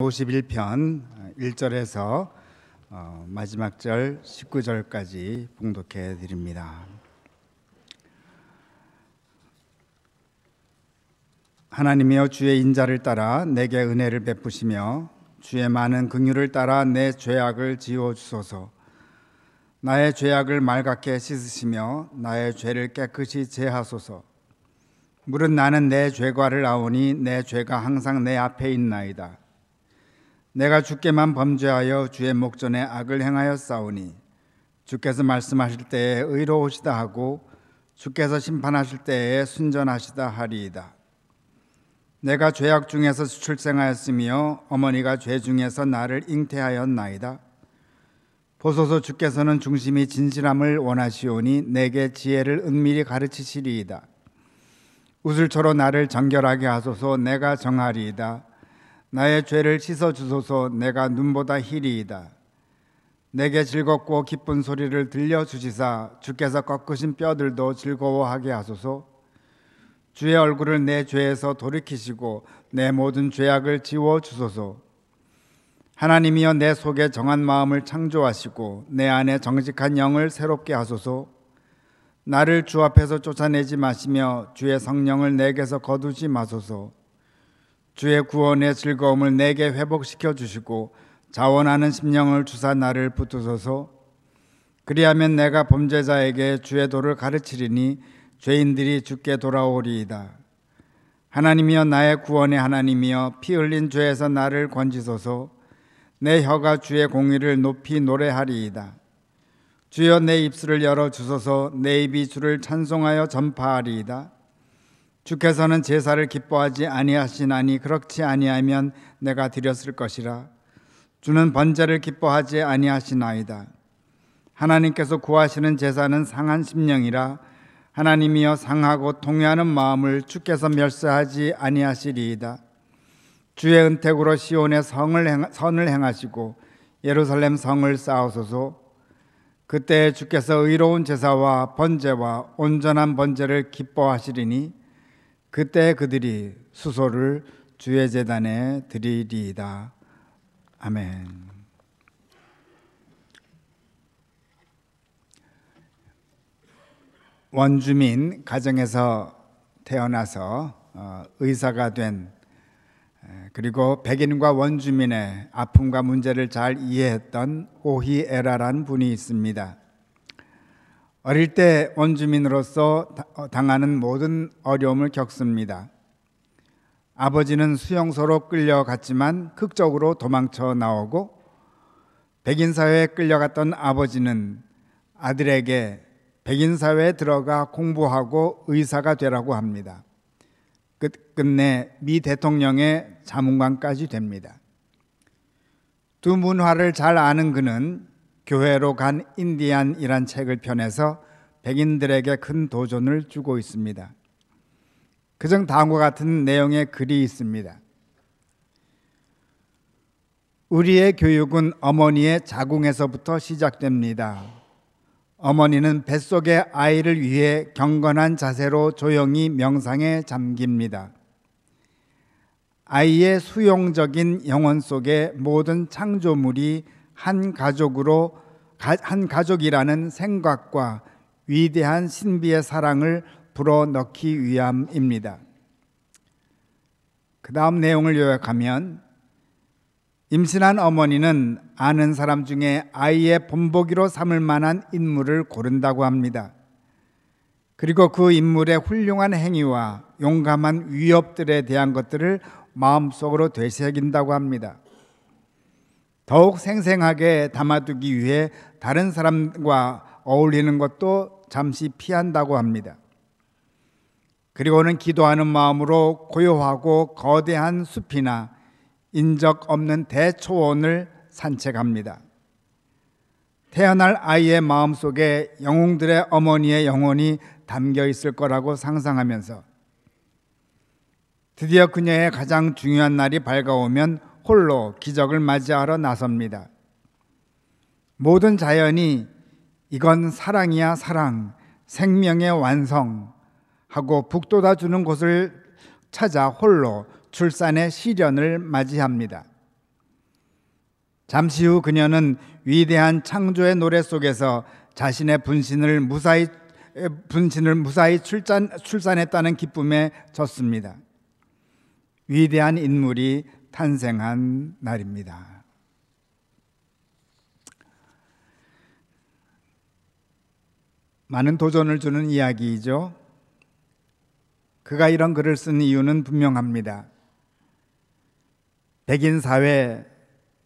51편 1절에서 마지막 절 19절까지 봉독해 드립니다. 하나님이여, 주의 인자를 따라 내게 은혜를 베푸시며 주의 많은 긍휼을 따라 내 죄악을 지워 주소서. 나의 죄악을 맑게 씻으시며 나의 죄를 깨끗이 제하소서. 물은 나는 내 죄과를 아오니 내 죄가 항상 내 앞에 있나이다. 내가 주께만 범죄하여 주의 목전에 악을 행하여 싸우니 주께서 말씀하실 때에 의로우시다 하고 주께서 심판하실 때에 순전하시다 하리이다. 내가 죄악 중에서 출생하였으며 어머니가 죄 중에서 나를 잉태하였나이다. 보소서, 주께서는 중심이 진실함을 원하시오니 내게 지혜를 은밀히 가르치시리이다. 우슬초로 나를 정결하게 하소서. 내가 정하리이다. 나의 죄를 씻어주소서. 내가 눈보다 희리이다. 내게 즐겁고 기쁜 소리를 들려주시사 주께서 꺾으신 뼈들도 즐거워하게 하소서. 주의 얼굴을 내 죄에서 돌이키시고 내 모든 죄악을 지워주소서. 하나님이여, 내 속에 정한 마음을 창조하시고 내 안에 정직한 영을 새롭게 하소서. 나를 주 앞에서 쫓아내지 마시며 주의 성령을 내게서 거두지 마소서. 주의 구원의 즐거움을 내게 회복시켜 주시고 자원하는 심령을 주사 나를 붙드소서. 그리하면 내가 범죄자에게 주의 도를 가르치리니 죄인들이 주께 돌아오리이다. 하나님이여, 나의 구원의 하나님이여, 피 흘린 죄에서 나를 건지소서. 내 혀가 주의 공의를 높이 노래하리이다. 주여, 내 입술을 열어주소서. 내 입이 주를 찬송하여 전파하리이다. 주께서는 제사를 기뻐하지 아니하시나니 그렇지 아니하면 내가 드렸을 것이라. 주는 번제를 기뻐하지 아니하시나이다. 하나님께서 구하시는 제사는 상한 심령이라. 하나님이여, 상하고 통회하는 마음을 주께서 멸시하지 아니하시리이다. 주의 은택으로 시온의 선을 행하시고 예루살렘 성을 쌓으소서. 그때 주께서 의로운 제사와 번제와 온전한 번제를 기뻐하시리니 그때 그들이 수소를 주의 제단에 드리리이다. 아멘. 원주민 가정에서 태어나서 의사가 된, 그리고 백인과 원주민의 아픔과 문제를 잘 이해했던 오히에라라는 분이 있습니다. 어릴 때 원주민으로서 당하는 모든 어려움을 겪습니다. 아버지는 수용소로 끌려갔지만 극적으로 도망쳐 나오고, 백인 사회에 끌려갔던 아버지는 아들에게 백인 사회에 들어가 공부하고 의사가 되라고 합니다. 끝내 미 대통령의 자문관까지 됩니다. 두 문화를 잘 아는 그는 교회로 간 인디안이란 책을 펴내서 백인들에게 큰 도전을 주고 있습니다. 그중 다음과 같은 내용의 글이 있습니다. 우리의 교육은 어머니의 자궁에서부터 시작됩니다. 어머니는 뱃속의 아이를 위해 경건한 자세로 조용히 명상에 잠깁니다. 아이의 수용적인 영혼 속에 모든 창조물이 한 가족이라는 생각과 위대한 신비의 사랑을 불어넣기 위함입니다. 그 다음 내용을 요약하면, 임신한 어머니는 아는 사람 중에 아이의 본보기로 삼을 만한 인물을 고른다고 합니다. 그리고 그 인물의 훌륭한 행위와 용감한 위협들에 대한 것들을 마음속으로 되새긴다고 합니다. 더욱 생생하게 담아두기 위해 다른 사람과 어울리는 것도 잠시 피한다고 합니다. 그리고는 기도하는 마음으로 고요하고 거대한 숲이나 인적 없는 대초원을 산책합니다. 태어날 아이의 마음속에 영웅들의 어머니의 영혼이 담겨 있을 거라고 상상하면서 드디어 그녀의 가장 중요한 날이 밝아오면 홀로 기적을 맞이하러 나섭니다. 모든 자연이 이건 사랑이야 사랑, 생명의 완성 하고 북돋아주는 곳을 찾아 홀로 출산의 시련을 맞이합니다. 잠시 후 그녀는 위대한 창조의 노래 속에서 자신의 분신을 무사히 출산했다는 기쁨에 젖습니다. 위대한 인물이 탄생한 날입니다. 많은 도전을 주는 이야기이죠. 그가 이런 글을 쓴 이유는 분명합니다. 백인 사회,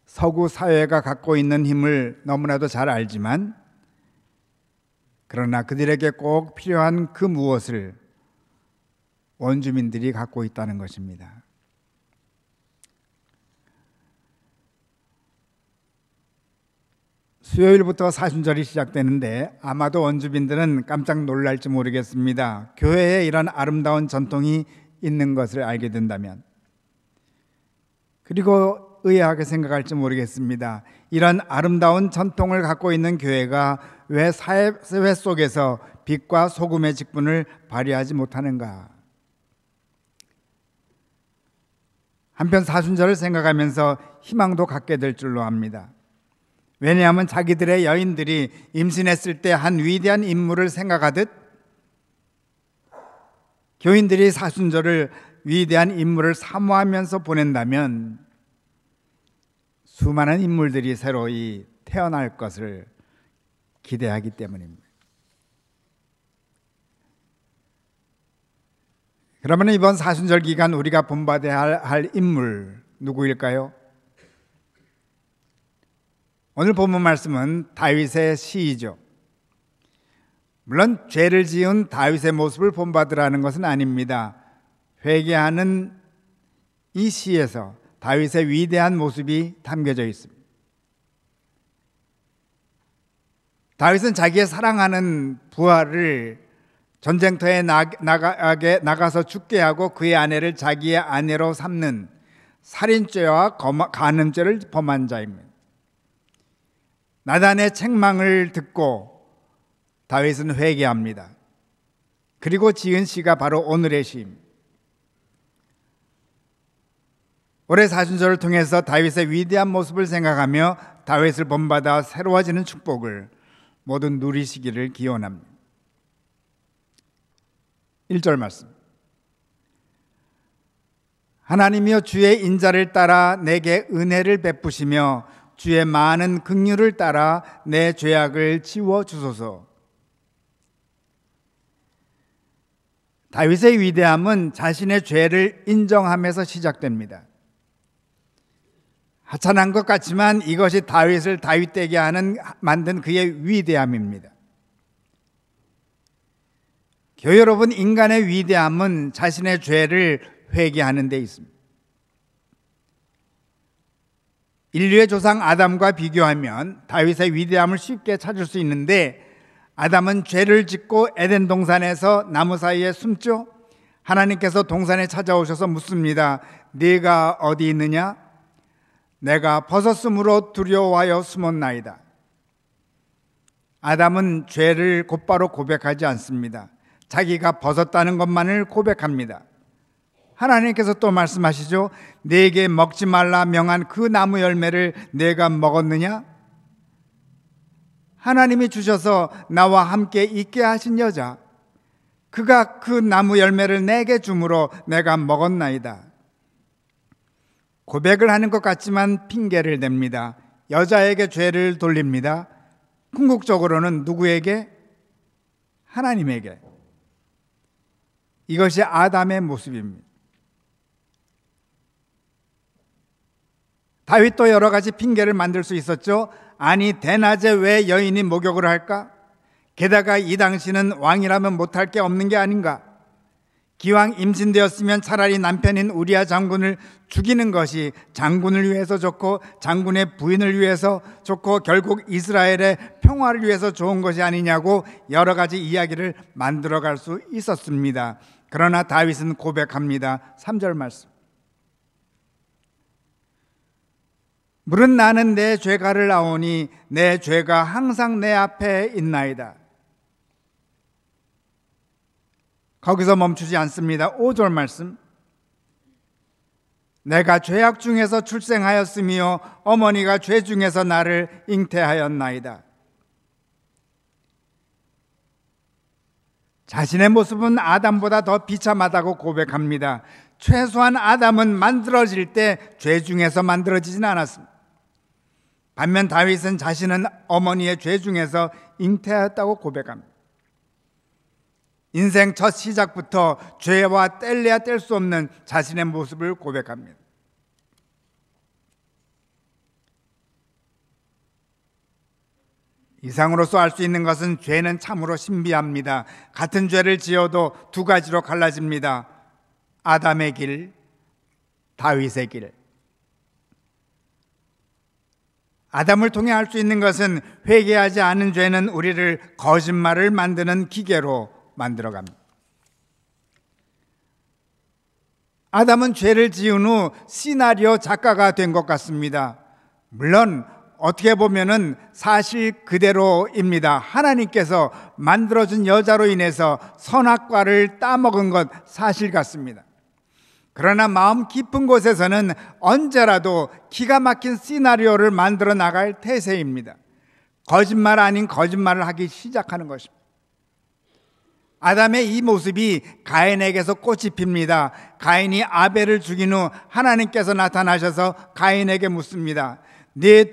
서구 사회가 갖고 있는 힘을 너무나도 잘 알지만, 그러나 그들에게 꼭 필요한 그 무엇을 원주민들이 갖고 있다는 것입니다. 수요일부터 사순절이 시작되는데 아마도 원주민들은 깜짝 놀랄지 모르겠습니다. 교회에 이런 아름다운 전통이 있는 것을 알게 된다면. 그리고 의아하게 생각할지 모르겠습니다. 이런 아름다운 전통을 갖고 있는 교회가 왜 사회 속에서 빛과 소금의 직분을 발휘하지 못하는가? 한편 사순절을 생각하면서 희망도 갖게 될 줄로 압니다. 왜냐하면 자기들의 여인들이 임신했을 때 한 위대한 인물을 생각하듯 교인들이 사순절을 위대한 인물을 사모하면서 보낸다면 수많은 인물들이 새로이 태어날 것을 기대하기 때문입니다. 그러면 이번 사순절 기간 우리가 본받아야 할 인물 누구일까요? 오늘 본문 말씀은 다윗의 시이죠. 물론 죄를 지은 다윗의 모습을 본받으라는 것은 아닙니다. 회개하는 이 시에서 다윗의 위대한 모습이 담겨져 있습니다. 다윗은 자기의 사랑하는 부하를 전쟁터에 나가서 죽게 하고 그의 아내를 자기의 아내로 삼는 살인죄와 간음죄를 범한 자입니다. 나단의 책망을 듣고 다윗은 회개합니다. 그리고 지은 시가 바로 오늘의 시입니다. 올해 사순절을 통해서 다윗의 위대한 모습을 생각하며 다윗을 본받아 새로워지는 축복을 모두 누리시기를 기원합니다. 1절 말씀. 하나님이여 주의 인자를 따라 내게 은혜를 베푸시며 주의 많은 긍휼을 따라 내 죄악을 지워 주소서. 다윗의 위대함은 자신의 죄를 인정하면서 시작됩니다. 하찮은 것 같지만 이것이 다윗을 다윗되게 만든 그의 위대함입니다. 교회 여러분, 인간의 위대함은 자신의 죄를 회개하는 데 있습니다. 인류의 조상 아담과 비교하면 다윗의 위대함을 쉽게 찾을 수 있는데, 아담은 죄를 짓고 에덴 동산에서 나무 사이에 숨죠. 하나님께서 동산에 찾아오셔서 묻습니다. 네가 어디 있느냐? 내가 벗었으므로 두려워하여 숨었나이다. 아담은 죄를 곧바로 고백하지 않습니다. 자기가 벗었다는 것만을 고백합니다. 하나님께서 또 말씀하시죠. 네게 먹지 말라 명한 그 나무 열매를 내가 먹었느냐? 하나님이 주셔서 나와 함께 있게 하신 여자, 그가 그 나무 열매를 내게 주므로 내가 먹었나이다. 고백을 하는 것 같지만 핑계를 댑니다. 여자에게 죄를 돌립니다. 궁극적으로는 누구에게? 하나님에게. 이것이 아담의 모습입니다. 다윗도 여러 가지 핑계를 만들 수 있었죠. 아니, 대낮에 왜 여인이 목욕을 할까? 게다가 이 당시는 왕이라면 못할 게 없는 게 아닌가? 기왕 임신되었으면 차라리 남편인 우리아 장군을 죽이는 것이 장군을 위해서 좋고 장군의 부인을 위해서 좋고 결국 이스라엘의 평화를 위해서 좋은 것이 아니냐고 여러 가지 이야기를 만들어갈 수 있었습니다. 그러나 다윗은 고백합니다. 3절 말씀. 물은 나는 내 죄가를 아오니 내 죄가 항상 내 앞에 있나이다. 거기서 멈추지 않습니다. 5절 말씀. 내가 죄악 중에서 출생하였으며 어머니가 죄 중에서 나를 잉태하였나이다. 자신의 모습은 아담보다 더 비참하다고 고백합니다. 최소한 아담은 만들어질 때 죄 중에서 만들어지진 않았습니다. 반면 다윗은 자신은 어머니의 죄 중에서 잉태하였다고 고백합니다. 인생 첫 시작부터 죄와 뗄래야 뗄 수 없는 자신의 모습을 고백합니다. 이상으로서 알 수 있는 것은 죄는 참으로 신비합니다. 같은 죄를 지어도 두 가지로 갈라집니다. 아담의 길, 다윗의 길. 아담을 통해 알 수 있는 것은 회개하지 않은 죄는 우리를 거짓말을 만드는 기계로 만들어갑니다. 아담은 죄를 지은 후 시나리오 작가가 된 것 같습니다. 물론 어떻게 보면은 사실 그대로입니다. 하나님께서 만들어준 여자로 인해서 선악과를 따먹은 것 사실 같습니다. 그러나 마음 깊은 곳에서는 언제라도 기가 막힌 시나리오를 만들어 나갈 태세입니다. 거짓말 아닌 거짓말을 하기 시작하는 것입니다. 아담의 이 모습이 가인에게서 꽃이 핍니다. 가인이 아벨을 죽인 후 하나님께서 나타나셔서 가인에게 묻습니다. 내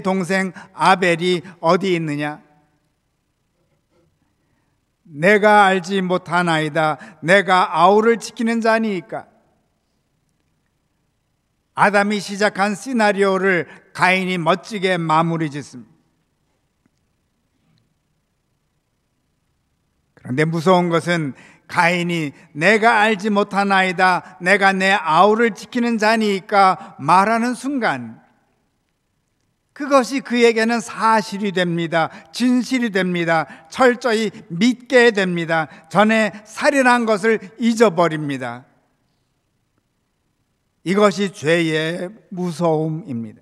동생 아벨이 어디 있느냐? 내가 알지 못하나이다. 내가 아우를 지키는 자니까. 아담이 시작한 시나리오를 가인이 멋지게 마무리 짓습니다. 그런데 무서운 것은 가인이 내가 알지 못하나이다. 내가 내 아우를 지키는 자니까 말하는 순간 그것이 그에게는 사실이 됩니다. 진실이 됩니다. 철저히 믿게 됩니다. 전에 살인한 것을 잊어버립니다. 이것이 죄의 무서움입니다.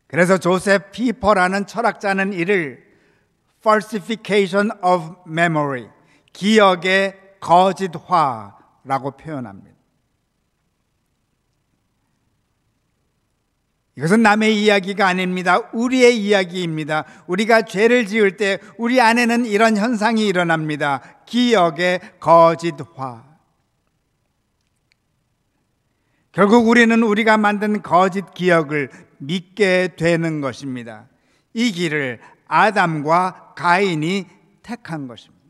그래서 조셉 피퍼라는 철학자는 이를 falsification of memory, 기억의 거짓화라고 표현합니다. 이것은 남의 이야기가 아닙니다. 우리의 이야기입니다. 우리가 죄를 지을 때 우리 안에는 이런 현상이 일어납니다. 기억의 거짓화. 결국 우리는 우리가 만든 거짓 기억을 믿게 되는 것입니다. 이 길을 아담과 가인이 택한 것입니다.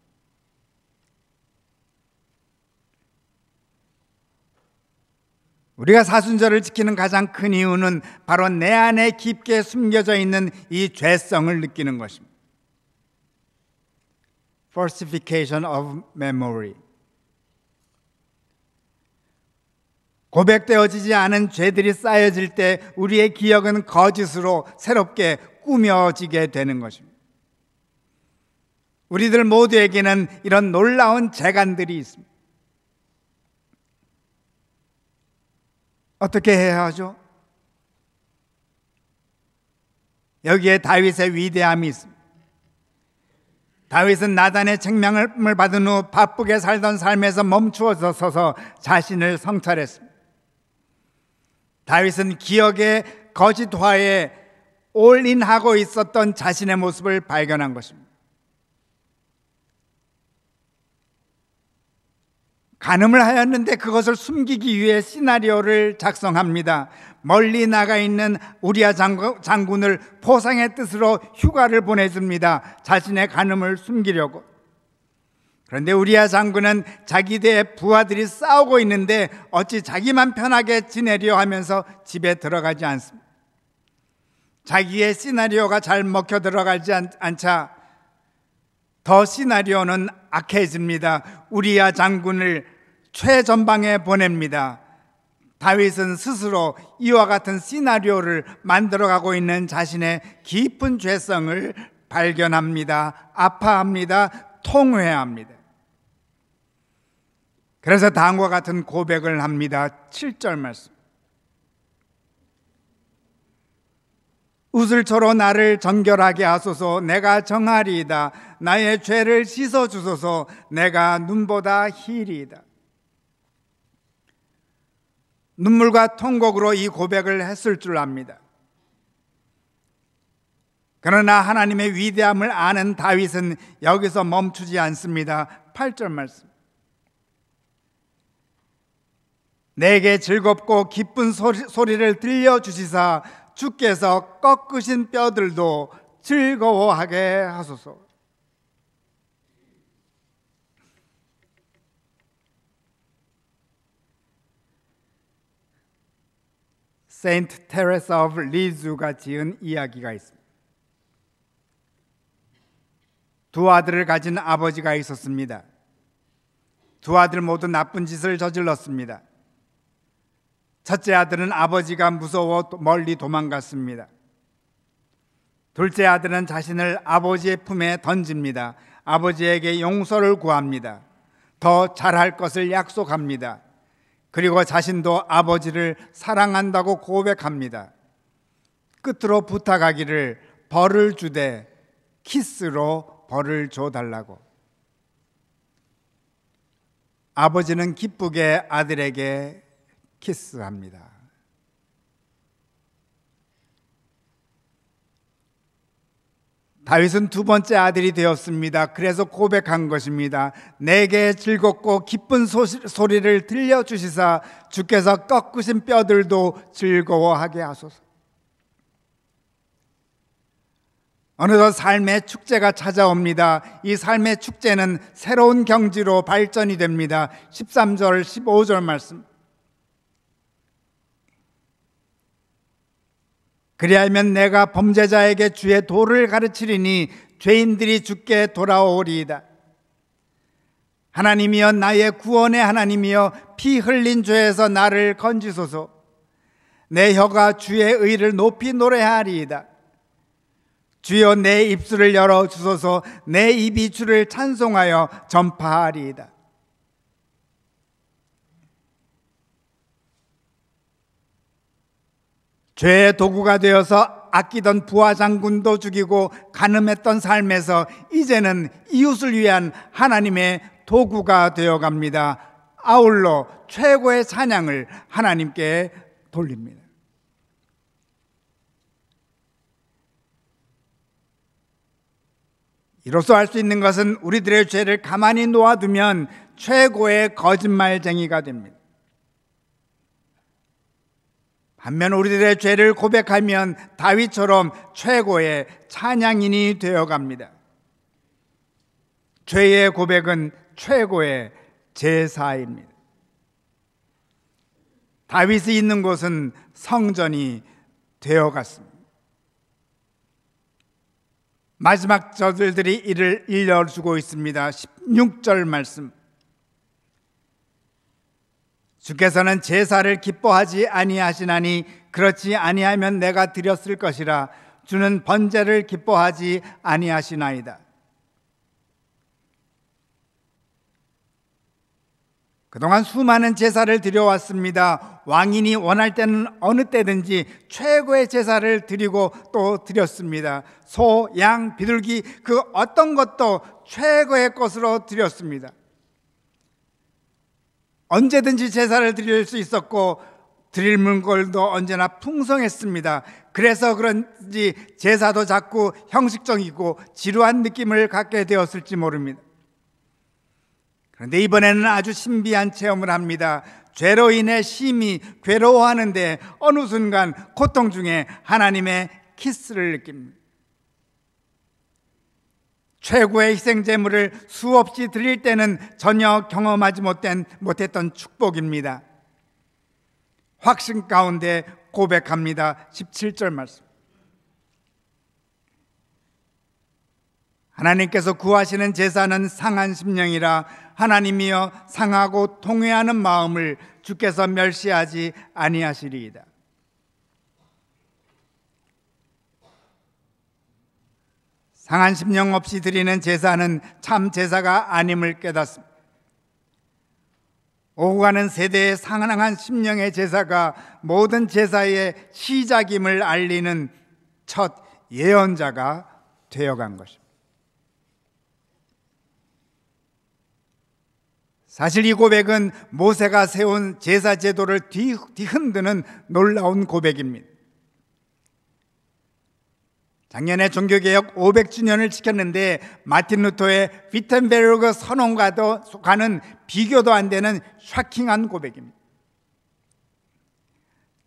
우리가 사순절을 지키는 가장 큰 이유는 바로 내 안에 깊게 숨겨져 있는 이 죄성을 느끼는 것입니다. Falsification of memory. 고백되어지지 않은 죄들이 쌓여질 때 우리의 기억은 거짓으로 새롭게 꾸며지게 되는 것입니다. 우리들 모두에게는 이런 놀라운 재간들이 있습니다. 어떻게 해야 하죠? 여기에 다윗의 위대함이 있습니다. 다윗은 나단의 책망을 받은 후 바쁘게 살던 삶에서 멈추어서 서서 자신을 성찰했습니다. 다윗은 기억의 거짓화에 올인하고 있었던 자신의 모습을 발견한 것입니다. 간음을 하였는데 그것을 숨기기 위해 시나리오를 작성합니다. 멀리 나가 있는 우리아 장군을 포상의 뜻으로 휴가를 보내줍니다. 자신의 간음을 숨기려고. 그런데 우리아 장군은 자기들의 부하들이 싸우고 있는데 어찌 자기만 편하게 지내려 하면서 집에 들어가지 않습니다. 자기의 시나리오가 잘 먹혀 들어가지 않자 더 시나리오는 악해집니다. 우리아 장군을 최전방에 보냅니다. 다윗은 스스로 이와 같은 시나리오를 만들어가고 있는 자신의 깊은 죄성을 발견합니다. 아파합니다. 통회합니다. 그래서 다음과 같은 고백을 합니다. 7절 말씀. 우슬초로 나를 정결하게 하소서. 내가 정하리이다. 나의 죄를 씻어주소서. 내가 눈보다 희리이다. 눈물과 통곡으로 이 고백을 했을 줄 압니다. 그러나 하나님의 위대함을 아는 다윗은 여기서 멈추지 않습니다. 8절 말씀. 내게 즐겁고 기쁜 소리를 들려주시사 주께서 꺾으신 뼈들도 즐거워하게 하소서. 세인트 테레사 오브 리즈가 지은 이야기가 있습니다. 두 아들을 가진 아버지가 있었습니다. 두 아들 모두 나쁜 짓을 저질렀습니다. 첫째 아들은 아버지가 무서워 멀리 도망갔습니다. 둘째 아들은 자신을 아버지의 품에 던집니다. 아버지에게 용서를 구합니다. 더 잘할 것을 약속합니다. 그리고 자신도 아버지를 사랑한다고 고백합니다. 끝으로 부탁하기를 벌을 주되 키스로 벌을 줘달라고. 아버지는 기쁘게 아들에게 키스합니다. 다윗은 두 번째 아들이 되었습니다. 그래서 고백한 것입니다. 내게 즐겁고 기쁜 소리를 들려주시사 주께서 꺾으신 뼈들도 즐거워하게 하소서. 어느덧 삶의 축제가 찾아옵니다. 이 삶의 축제는 새로운 경지로 발전이 됩니다. 13절 15절 말씀. 그리하면 내가 범죄자에게 주의 도를 가르치리니 죄인들이 주께 돌아오리이다. 하나님이여 나의 구원의 하나님이여 피 흘린 죄에서 나를 건지소서. 내 혀가 주의 의를 높이 노래하리이다. 주여 내 입술을 열어주소서. 내 입이 주를 찬송하여 전파하리이다. 죄의 도구가 되어서 아끼던 부하 장군도 죽이고 간음했던 삶에서 이제는 이웃을 위한 하나님의 도구가 되어갑니다. 아울러 최고의 찬양을 하나님께 돌립니다. 이로써 할 수 있는 것은 우리들의 죄를 가만히 놓아두면 최고의 거짓말쟁이가 됩니다. 반면 우리들의 죄를 고백하면 다윗처럼 최고의 찬양인이 되어갑니다. 죄의 고백은 최고의 제사입니다. 다윗이 있는 곳은 성전이 되어갔습니다. 마지막 저들이 이를 일러주고 있습니다. 16절 말씀. 주께서는 제사를 기뻐하지 아니하시나니 그렇지 아니하면 내가 드렸을 것이라. 주는 번제를 기뻐하지 아니하시나이다. 그동안 수많은 제사를 드려왔습니다. 왕인이 원할 때는 어느 때든지 최고의 제사를 드리고 또 드렸습니다. 소, 양, 비둘기 그 어떤 것도 최고의 것으로 드렸습니다. 언제든지 제사를 드릴 수 있었고 드릴 물건도 언제나 풍성했습니다. 그래서 그런지 제사도 자꾸 형식적이고 지루한 느낌을 갖게 되었을지 모릅니다. 그런데 이번에는 아주 신비한 체험을 합니다. 죄로 인해 심히 괴로워하는데 어느 순간 고통 중에 하나님의 키스를 느낍니다. 최고의 희생제물을 수없이 드릴 때는 전혀 경험하지 못했던 축복입니다. 확신 가운데 고백합니다. 17절 말씀. 하나님께서 구하시는 제사는 상한 심령이라. 하나님이여 상하고 통회하는 마음을 주께서 멸시하지 아니하시리이다. 상한 심령 없이 드리는 제사는 참 제사가 아님을 깨닫습니다. 오고 가는 세대의 상한 심령의 제사가 모든 제사의 시작임을 알리는 첫 예언자가 되어간 것입니다. 사실 이 고백은 모세가 세운 제사 제도를 뒤흔드는 놀라운 고백입니다. 작년에 종교개혁 500주년을 지켰는데 마틴 루터의 위텐베르그 선언과도 가는 비교도 안 되는 쇼킹한 고백입니다.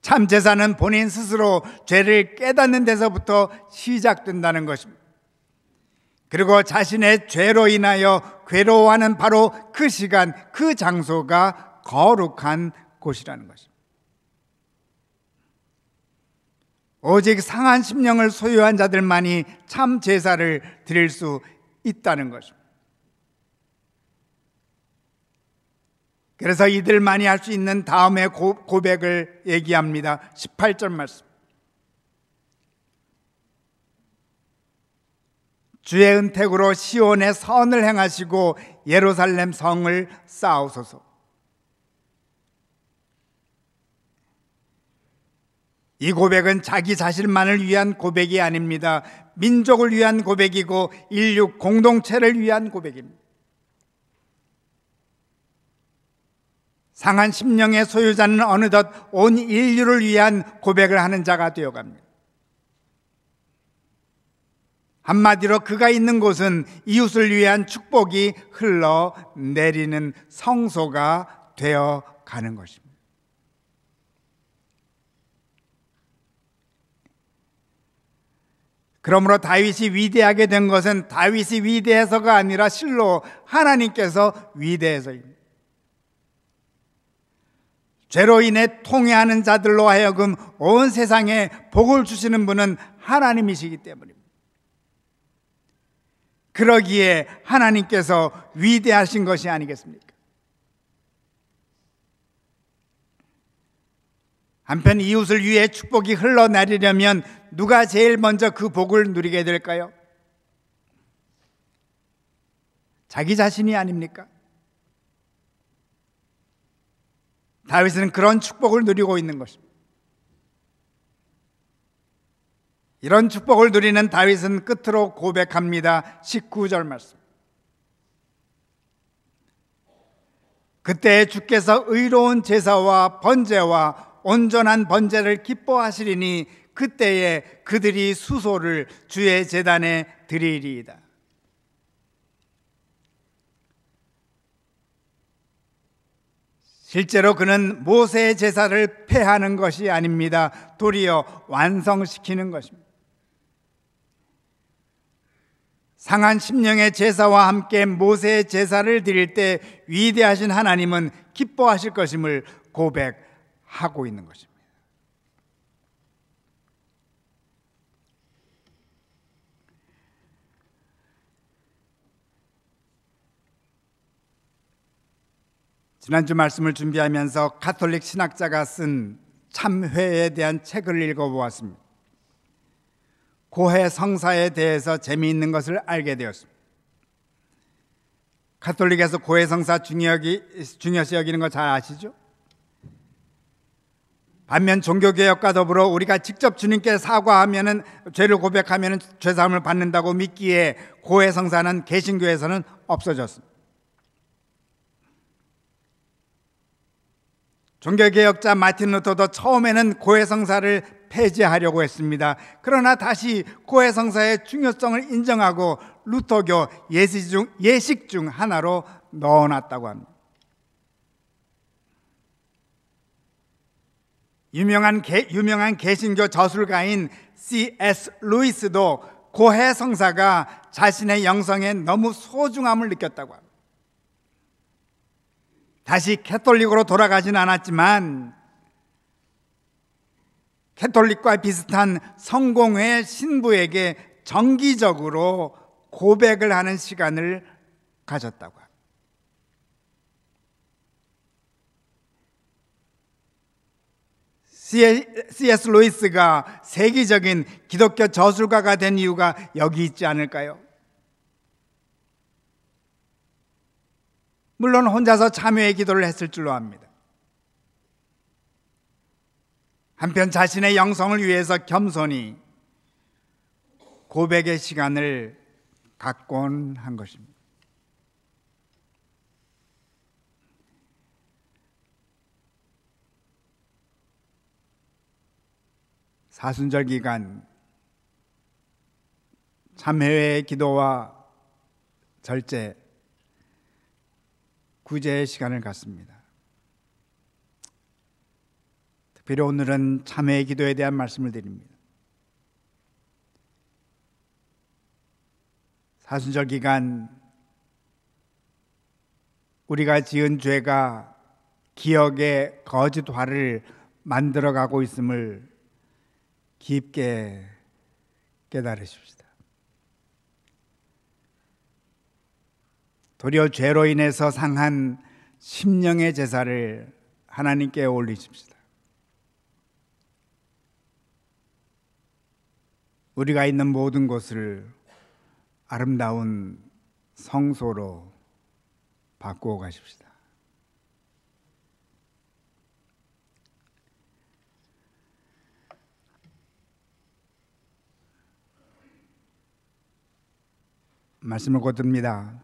참 제사는 본인 스스로 죄를 깨닫는 데서부터 시작된다는 것입니다. 그리고 자신의 죄로 인하여 괴로워하는 바로 그 시간, 그 장소가 거룩한 곳이라는 것입니다. 오직 상한 심령을 소유한 자들만이 참 제사를 드릴 수 있다는 것입니다. 그래서 이들만이 할 수 있는 다음의 고백을 얘기합니다. 18절 말씀. 주의 은택으로 시온에 선을 행하시고 예루살렘 성을 쌓으소서. 이 고백은 자기 자신만을 위한 고백이 아닙니다. 민족을 위한 고백이고 인류 공동체를 위한 고백입니다. 상한 심령의 소유자는 어느덧 온 인류를 위한 고백을 하는 자가 되어갑니다. 한마디로 그가 있는 곳은 이웃을 위한 축복이 흘러내리는 성소가 되어가는 것입니다. 그러므로 다윗이 위대하게 된 것은 다윗이 위대해서가 아니라 실로 하나님께서 위대해서입니다. 죄로 인해 통회하는 자들로 하여금 온 세상에 복을 주시는 분은 하나님이시기 때문입니다. 그러기에 하나님께서 위대하신 것이 아니겠습니까? 한편 이웃을 위해 축복이 흘러내리려면 누가 제일 먼저 그 복을 누리게 될까요? 자기 자신이 아닙니까? 다윗은 그런 축복을 누리고 있는 것입니다. 이런 축복을 누리는 다윗은 끝으로 고백합니다. 19절 말씀. 그때 주께서 의로운 제사와 번제와 온전한 번제를 기뻐하시리니 그때에 그들이 수소를 주의 제단에 드리리이다. 실제로 그는 모세의 제사를 폐하는 것이 아닙니다. 도리어 완성시키는 것입니다. 상한 심령의 제사와 함께 모세의 제사를 드릴 때 위대하신 하나님은 기뻐하실 것임을 고백하고 있는 것입니다. 지난주 말씀을 준비하면서 가톨릭 신학자가 쓴 참회에 대한 책을 읽어보았습니다. 고해 성사에 대해서 재미있는 것을 알게 되었습니다. 가톨릭에서 고해 성사 중요시 여기는 거 잘 아시죠? 반면 종교개혁과 더불어 우리가 직접 주님께 사과하면은 죄를 고백하면은 죄사함을 받는다고 믿기에 고해 성사는 개신교에서는 없어졌습니다. 종교개혁자 마틴 루터도 처음에는 고해성사를 폐지하려고 했습니다. 그러나 다시 고해성사의 중요성을 인정하고 루터교 예식 중 하나로 넣어놨다고 합니다. 유명한 개신교 저술가인 C.S. 루이스도 고해성사가 자신의 영성에 너무 소중함을 느꼈다고 합니다. 다시 캐톨릭으로 돌아가진 않았지만 캐톨릭과 비슷한 성공회 신부에게 정기적으로 고백을 하는 시간을 가졌다고 합니다. C.S. 루이스가 세계적인 기독교 저술가가 된 이유가 여기 있지 않을까요? 물론 혼자서 참회의 기도를 했을 줄로 압니다. 한편 자신의 영성을 위해서 겸손히 고백의 시간을 갖곤 한 것입니다. 사순절 기간 참회의 기도와 절제, 구제의 시간을 갖습니다. 특별히 오늘은 참회의 기도에 대한 말씀을 드립니다. 사순절 기간 우리가 지은 죄가 기억의 거짓화를 만들어가고 있음을 깊게 깨달으십시다. 도리어 죄로 인해서 상한 심령의 제사를 하나님께 올리십시다. 우리가 있는 모든 곳을 아름다운 성소로 바꾸어 가십시다. 말씀을 곧듭니다.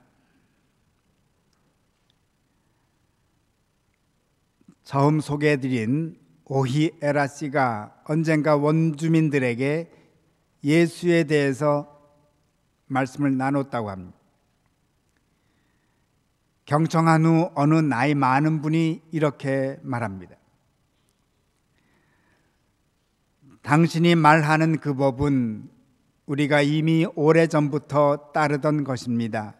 처음 소개해드린 오히에라 씨가 언젠가 원주민들에게 예수에 대해서 말씀을 나눴다고 합니다. 경청한 후 어느 나이 많은 분이 이렇게 말합니다. 당신이 말하는 그 법은 우리가 이미 오래전부터 따르던 것입니다.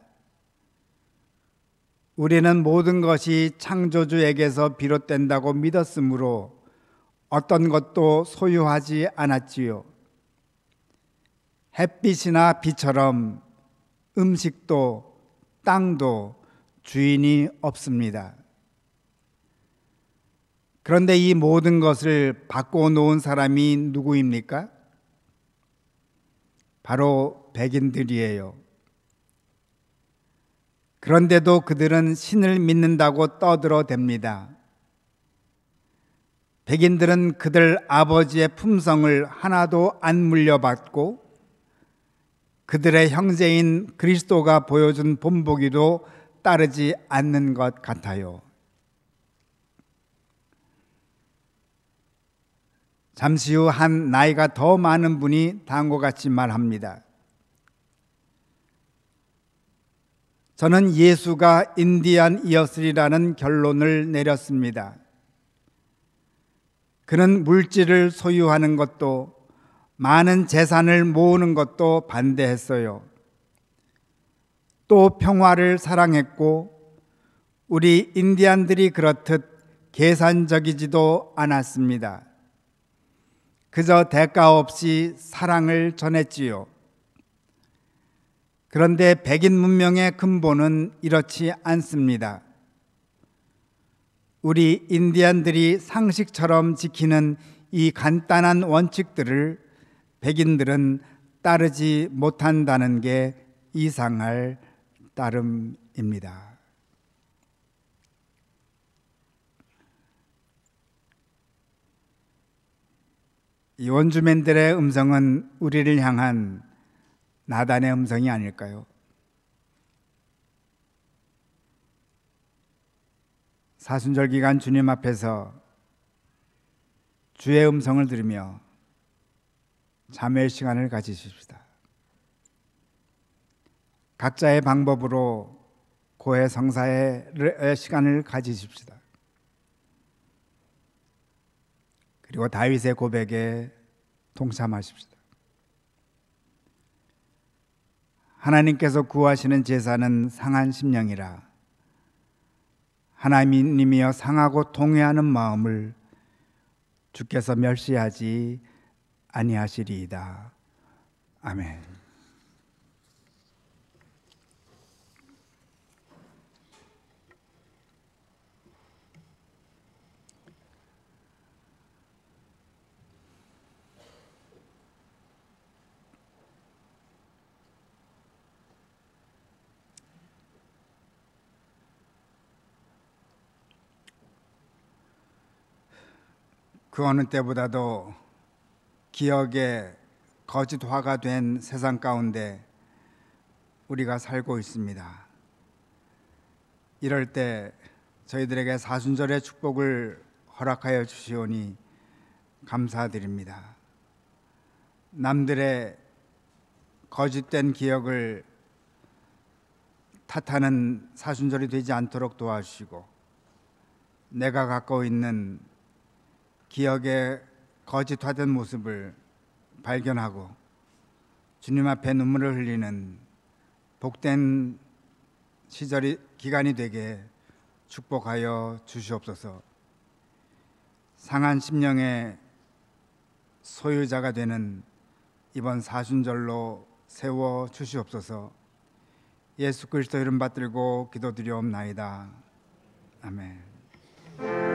우리는 모든 것이 창조주에게서 비롯된다고 믿었으므로 어떤 것도 소유하지 않았지요. 햇빛이나 비처럼 음식도 땅도 주인이 없습니다. 그런데 이 모든 것을 바꿔 놓은 사람이 누구입니까? 바로 백인들이에요. 그런데도 그들은 신을 믿는다고 떠들어댑니다. 백인들은 그들 아버지의 품성을 하나도 안 물려받고 그들의 형제인 그리스도가 보여준 본보기도 따르지 않는 것 같아요. 잠시 후 한 나이가 더 많은 분이 다음과 같이 말합니다. 저는 예수가 인디안이었으리라는 결론을 내렸습니다. 그는 물질을 소유하는 것도 많은 재산을 모으는 것도 반대했어요. 또 평화를 사랑했고 우리 인디안들이 그렇듯 계산적이지도 않았습니다. 그저 대가 없이 사랑을 전했지요. 그런데 백인 문명의 근본은 이렇지 않습니다. 우리 인디안들이 상식처럼 지키는 이 간단한 원칙들을 백인들은 따르지 못한다는 게 이상할 따름입니다. 이 원주민들의 음성은 우리를 향한 나단의 음성이 아닐까요? 사순절 기간 주님 앞에서 주의 음성을 들으며 참회의 시간을 가지십시다. 각자의 방법으로 고해 성사의 시간을 가지십시다. 그리고 다윗의 고백에 동참하십시다. 하나님께서 구하시는 제사는 상한 심령이라 하나님이여 상하고 통회하는 마음을 주께서 멸시하지 아니하시리이다. 아멘. 그 어느 때보다도 기억의 거짓화가 된 세상 가운데 우리가 살고 있습니다. 이럴 때 저희들에게 사순절의 축복을 허락하여 주시오니 감사드립니다. 남들의 거짓된 기억을 탓하는 사순절이 되지 않도록 도와주시고, 내가 갖고 있는 기억의 거짓화된 모습을 발견하고 주님 앞에 눈물을 흘리는 복된 기간이 되게 축복하여 주시옵소서. 상한 심령의 소유자가 되는 이번 사순절로 세워 주시옵소서. 예수 그리스도 이름 받들고 기도드리옵나이다. 아멘.